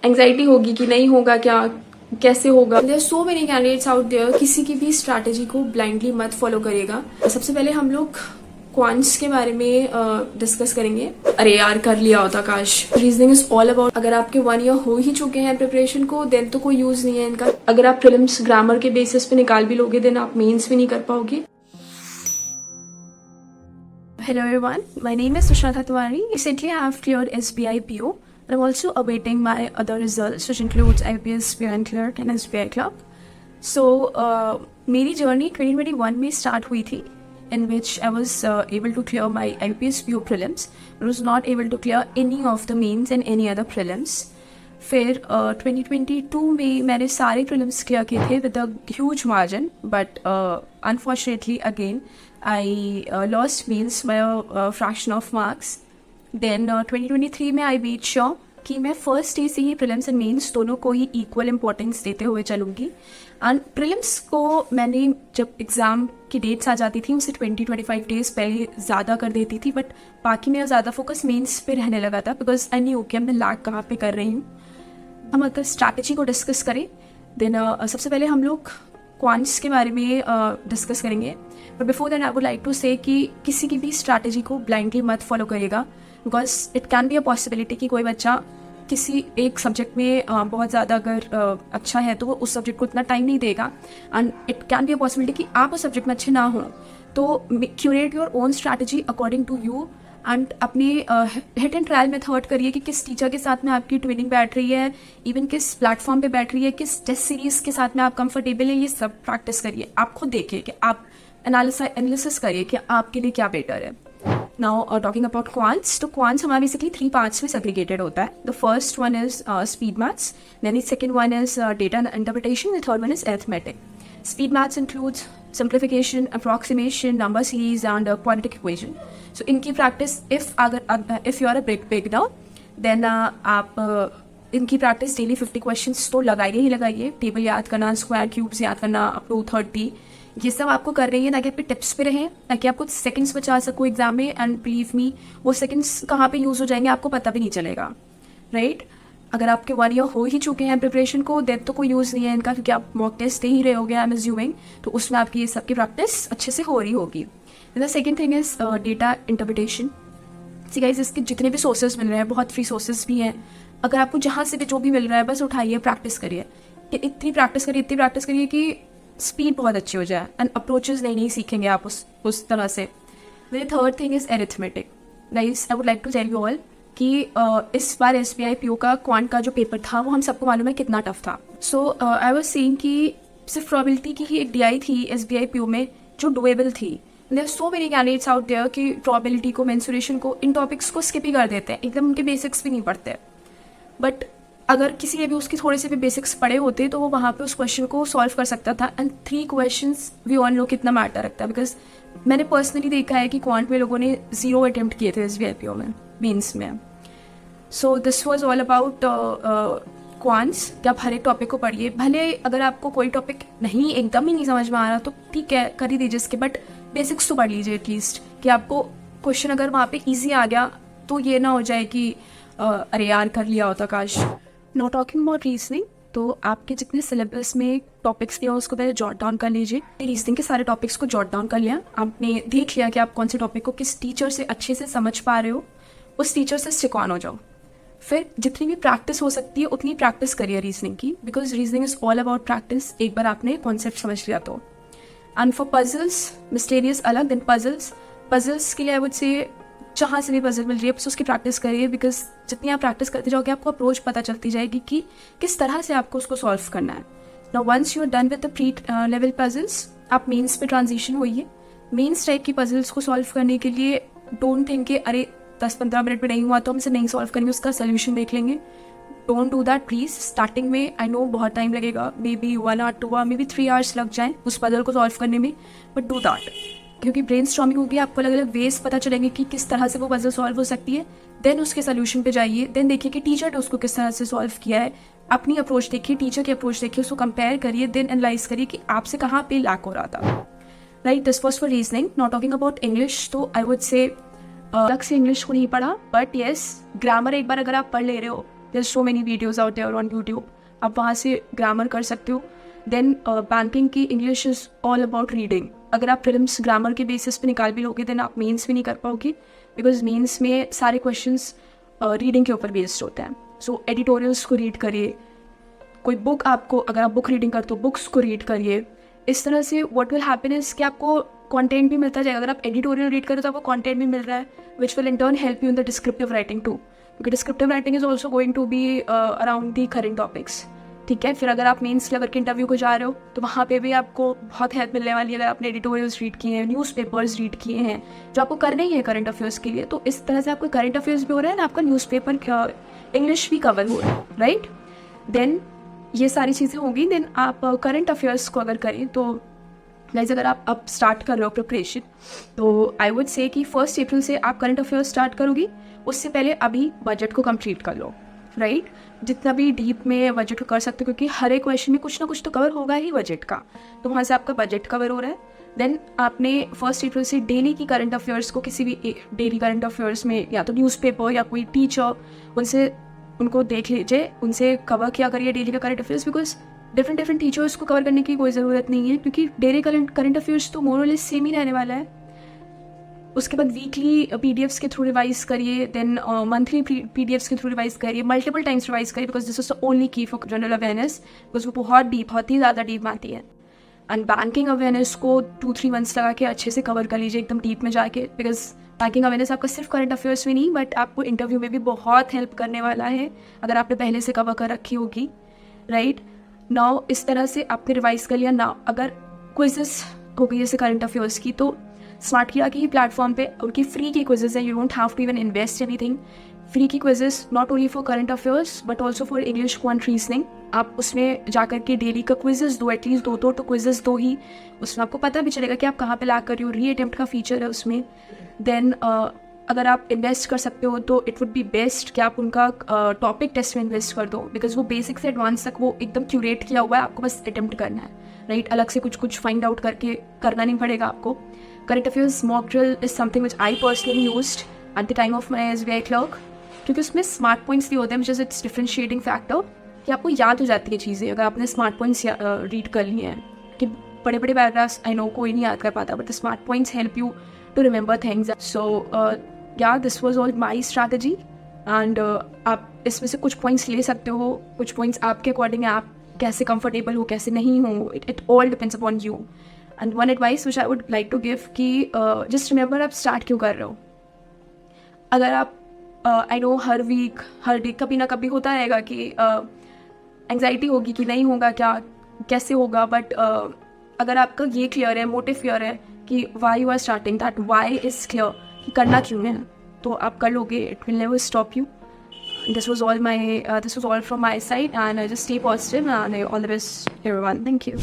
Anxiety होगी कि नहीं होगा क्या, कैसे होगा। There so many candidates out there. किसी की भी स्ट्रैटेजी को ब्लाइंडली मत फॉलो करिएगा। सबसे पहले हम लोग क्वांट्स के बारे में डिस्कस करेंगे। अरे यार कर लिया होता काश। रीजनिंग इज ऑल अबाउट, अगर आपके 1 ईयर हो ही चुके हैं प्रिपरेशन को देन तो कोई यूज नहीं है इनका। अगर आप प्रीलिम्स ग्रामर के बेसिस पे निकाल भी लोगे देन आप मेंस भी नहीं कर पाओगे। Hello everyone, my name is Sushanta Tiwari. Recently I have cleared SBI PO and I'm also awaiting my other results which includes IPS, Parent Clerk and SBI Clerk. So मेरी journey 2021 में start हुई थी in which I was able to clear my IPS PO prelims but was not able to clear any of the mains and any other prelims. फिर 2022 में मैंने सारे prelims clear किए थे with a huge margin but unfortunately again I lost mains by a fraction of marks. Then 2023 में I made sure कि मैं first day से ही प्रीलिम्स एंड मेंस दोनों को ही इक्वल इंपॉर्टेंस देते हुए चलूँगी। एंड प्रीलिम्स को मैंने जब एग्ज़ाम की डेट्स आ जाती थी उसे 20-25 डेज पहले ज़्यादा कर देती थी बट बाकी मेरा ज़्यादा फोकस मेंस पे रहने लगा था बिकॉज आई न्यू कि मैं लैग कहाँ पे कर रही हूँ। हम अगर स्ट्रैटेजी को डिस्कस करें देन सबसे पहले हम लोग क्वांट्स के बारे में डिस्कस करेंगे। But before that I would like to say कि किसी की भी स्ट्रैटेजी को ब्लाइंडली मत फॉलो करिएगा because it can be a possibility कि कोई बच्चा किसी एक सब्जेक्ट में बहुत ज़्यादा अगर अच्छा है तो वो उस सब्जेक्ट को इतना टाइम नहीं देगा and it can be a possibility कि आप उस सब्जेक्ट में अच्छे ना हो। तो curate your own strategy according to you and अपनी हिट एंड ट्रायल मेथड करिए कि किस टीचर के साथ में आपकी ट्रेनिंग बैठ रही है, इवन किस प्लेटफॉर्म पे बैठ रही है, किस टेस्ट सीरीज के साथ में आप कंफर्टेबल हैं, ये सब प्रैक्टिस करिए। आप खुद देखिए कि आप एनालिसिस करिए कि आपके लिए क्या बेटर है। नाउ टॉकिंग अबाउट क्वांट्स, तो क्वांट्स हमारा बेसिकली 3 पार्ट्स में सेग्रीगेटेड होता है। The first one is speed maths, then the second one is data interpretation, the third one is arithmetic. Speed maths includes simplification, approximation, number series, and quadratic equation. So इनकी practice if you are a beginner, then आप इनकी practice daily 50 questions तो लगाइए ही लगाइए। Table याद करना, square cubes याद करना अप टू 30, ये सब आपको कर रही है ताकि आपके टिप्स पे रहें, ताकि आप कुछ सेकंड्स बचा सको एग्जाम में। एंड बिलीव मी वो सेकंड्स कहाँ पे यूज़ हो जाएंगे आपको पता भी नहीं चलेगा, राइट? अगर आपके 1 ईयर हो ही चुके हैं प्रिपरेशन को देन तो कोई यूज़ नहीं है इनका क्योंकि आप मॉक टेस्ट दे ही रहे होगे आई एम अज्यूमिंग, तो उसमें आपकी ये सब की प्रैक्टिस अच्छे से हो रही होगी। The second thing is data interpretation. See guys इसके जितने भी सोर्सेज मिल रहे हैं, बहुत फ्री सोर्सेज भी हैं, अगर आपको जहाँ से भी जो भी मिल रहा है बस उठाइए, प्रैक्टिस करिए। इतनी प्रैक्टिस करिए कि स्पीड बहुत अच्छी हो जाए एंड अप्रोचेज नई सीखेंगे आप उस तरह से। The third thing is arithmetic. Guys I would like to tell you all कि इस बार SBI PO का क्वांट का जो पेपर था वो हम सबको मालूम है कितना टफ था। सो आई वाज सेइंग कि सिर्फ प्रोबेबिलिटी की ही एक DI थी SBI PO में जो डुएबल थी। There are so many candidates out there कि प्रोबेबिलिटी को, मेंसुरेशन को, इन टॉपिक्स को स्किप ही कर देते हैं, एकदम उनके बेसिक्स भी नहीं पढ़ते। बट अगर किसी ने भी उसके थोड़े से भी बेसिक्स पढ़े होते तो वो वहाँ पे उस क्वेश्चन को सॉल्व कर सकता था। And 3 questions we all know कितना मैटर रखता है बिकॉज मैंने पर्सनली देखा है कि क्वांट में लोगों ने 0 अटेम्प्ट किए थे SBI PO में मेंस में। So this was all about quants कि आप हर एक टॉपिक को पढ़िए। भले अगर आपको कोई टॉपिक एकदम ही नहीं समझ में आ रहा तो ठीक है कर ही दीजिए इसके, बट बेसिक्स तो पढ़ लीजिए एटलीस्ट कि आपको क्वेश्चन अगर वहाँ पे ईजी आ गया तो ये ना हो जाए कि अरे यार कर लिया होता काश। नो टॉकिंग अबाउट रीजनिंग, तो आपके जितने सिलेबस में टॉपिक्स दिया उसको पहले जॉट डाउन कर लीजिए। रीजनिंग के सारे टॉपिक्स को जॉट डाउन कर लिया, आपने देख लिया कि आप कौन से टॉपिक को किस टीचर से अच्छे से समझ पा रहे हो, उस टीचर से स्टिक ऑन हो जाओ। फिर जितनी भी प्रैक्टिस हो सकती है उतनी प्रैक्टिस करिए रीजनिंग की because reasoning is all about practice. एक बार आपने कॉन्सेप्ट समझ लिया तो। एंड फॉर पजल्स, मिस्टेरियस अलग देन पजल्स के लिए आई वुड से जहाँ से भी पजल मिल रही है बस उसकी प्रैक्टिस करिए बिकॉज जितनी आप प्रैक्टिस करते जाओगे आपको अप्रोच पता चलती जाएगी कि किस तरह से आपको उसको सॉल्व करना है। Now once you are done with the pre level puzzles, आप मेंस पे ट्रांजिशन होइए। मेंस टाइप की पजल्स को सॉल्व करने के लिए डोंट थिंक कि अरे 10-15 मिनट में नहीं हुआ तो हम इसे नहीं सॉल्व करेंगे, उसका सोल्यूशन देख लेंगे। Don't do that please. Starting में आई नो बहुत टाइम लगेगा, may be 1 hour 2 hour may be 3 hours लग जाए उस पजल को सॉल्व करने में, बट डू दैट क्योंकि ब्रेन स्टॉर्मिंग होगी, आपको अलग अलग वेज पता चलेंगे कि किस तरह से वो पजल सॉल्व हो सकती है। देन उसके सोल्यूशन पे जाइए, देन देखिए कि टीचर ने उसको किस तरह से सॉल्व किया है, अपनी अप्रोच देखिए, टीचर की अप्रोच देखिए, उसको कंपेयर करिए, देन एनालाइज करिए कि आपसे कहाँ पे लैक हो रहा था। Right, this was for reasoning. Not talking about English, तो आई वुड से अलग से इंग्लिश को नहीं पढ़ा, बट येस ग्रामर एक बार अगर आप पढ़ ले रहे हो there so many videos out there on YouTube, आप वहाँ से ग्रामर कर सकते हो. देन बैंकिंग की English is all about reading. अगर आप प्रीलिम्स ग्रामर के बेसिस पे निकाल भी लोगे देन आप मेंस भी नहीं कर पाओगे, बिकॉज मेंस में सारे क्वेश्चंस रीडिंग के ऊपर बेस्ड होते हैं. सो एडिटोरियल्स को रीड करिए, कोई बुक आपको, अगर आप बुक रीडिंग करते हो बुक्स को रीड करिए. इस तरह से व्हाट विल हैपन इज कि आपको कंटेंट भी मिलता जाएगा. अगर आप एडिटोरियल रीड करो तो आपको कंटेंट भी मिल रहा है, which will in turn help you in the descriptive writing too, क्योंकि descriptive writing is also going to be around the current topics. ठीक है. फिर अगर आप मेंस लेवल के इंटरव्यू को जा रहे हो तो वहाँ पे भी आपको बहुत हेल्प मिलने वाली है. अगर आपने एडिटोरियल्स रीड किए हैं, न्यूज़पेपर्स रीड किए हैं, जो आपको करने ही है करंट अफेयर्स के लिए, तो इस तरह से आपको करंट अफेयर्स भी हो रहा है ना, आपका न्यूज़पेपर इंग्लिश भी कवर हो रहा है, राइट. देन ये सारी चीज़ें होंगी. देन आप करंट अफेयर्स को अगर करें तो गाइस, अगर आप अब स्टार्ट कर रहे हो प्रिपरेशन, तो आई वुड से कि 1 अप्रैल से आप करंट अफेयर्स स्टार्ट करोगी. उससे पहले अभी बजट को कंप्लीट कर लो, राइट. जितना भी डीप में बजट को कर सकते हो, क्योंकि हर एक क्वेश्चन में कुछ ना कुछ तो कवर होगा ही बजट का, तो वहाँ से आपका बजट कवर हो रहा है. देन आपने 1 अप्रैल से डेली की करंट अफेयर्स को किसी भी डेली करंट अफेयर्स में, या तो न्यूज़पेपर या कोई टीचर, उनको देख लीजिए, उनसे कवर किया करिए डेली का current affairs. Because different teachers को कवर करने की कोई ज़रूरत नहीं है, क्योंकि डेली करंट अफेयर्स तो मोर और लेस सेम ही रहने वाला है. उसके बाद वीकली पीडीएफ्स के थ्रू रिवाइज करिए, देन मंथली पीडीएफ्स के थ्रू रिवाइज करिए, मल्टीपल टाइम्स रिवाइज करिए, because this is the only की फॉर जनरल अवेयरनेस, बिकॉज वो बहुत ही ज़्यादा डीप आती है. एंड बैंकिंग अवेयरनेस को 2-3 मंथ्स लगा के अच्छे से कवर कर लीजिए, एकदम डीप में जाके, बिकॉज बैंकिंग अवेयरनेस आपका सिर्फ करंट अफेयर्स में नहीं, बट आपको इंटरव्यू में भी बहुत हेल्प करने वाला है, अगर आपने पहले से कवर कर रखी होगी, राइट. नाउ इस तरह से आपने रिवाइज कर लिया. नाउ अगर क्विजेस हो गई जैसे करंट अफेयर्स की, तो स्मार्ट किया की ही प्लेटफॉर्म पे उनकी फ्री की क्विजेस हैं. You don't have to even invest anything. Free की quizzes not only for current affairs but also for English quant reasoning. आप उसमें जाकर के डेली का क्विजेस दो, एटलीस्ट 2 तो क्विजेस दो ही. उसमें आपको पता भी चलेगा कि आप कहाँ पे लैग कर रही हो. री अटेम्प्ट का फीचर है उसमें. देन अगर आप इन्वेस्ट कर सकते हो तो इट वुड बी बेस्ट कि आप उनका टॉपिक टेस्ट में इन्वेस्ट कर दो, बिकॉज वो बेसिक से एडवांस तक वो एकदम क्यूरेट किया हुआ है, आपको बस अटेम्प्ट करना है, राइट. अलग से कुछ फाइंड आउट करके करना नहीं पड़ेगा आपको. Current affairs mock drill is something which I personally used at the time of my SBI clerk, क्योंकि उसमें स्मार्ट पॉइंट्स भी होते हैं, which is it's differentiating factor, कि आपको याद हो जाती है चीज़ें अगर आपने स्मार्ट पॉइंट्स रीड कर लिए हैं. कि बड़े पैराग्राफ्स आई नो कोई नहीं याद कर पाता, but the smart points help you to remember things. So yeah this was all my strategy. And आप इसमें से कुछ पॉइंट्स ले सकते हो, कुछ पॉइंट्स आपके अकॉर्डिंग है, आप कैसे कंफर्टेबल हो कैसे नहीं हो, it all depends upon you. And one advice which I would like to give कि जस्ट रिमेंबर आप स्टार्ट क्यों कर रहे हो. अगर आप आई नो हर वीक हर डे कभी ना कभी होता रहेगा कि एंग्जाइटी होगी कि नहीं होगा, क्या कैसे होगा, बट अगर आपका ये क्लियर है, मोटिव क्लियर है कि why you are starting, that why is clear कि करना क्यों है, तो आप कर लोगे. It will never stop you. This was all from my side, and I just stay positive and all the best everyone. Thank you.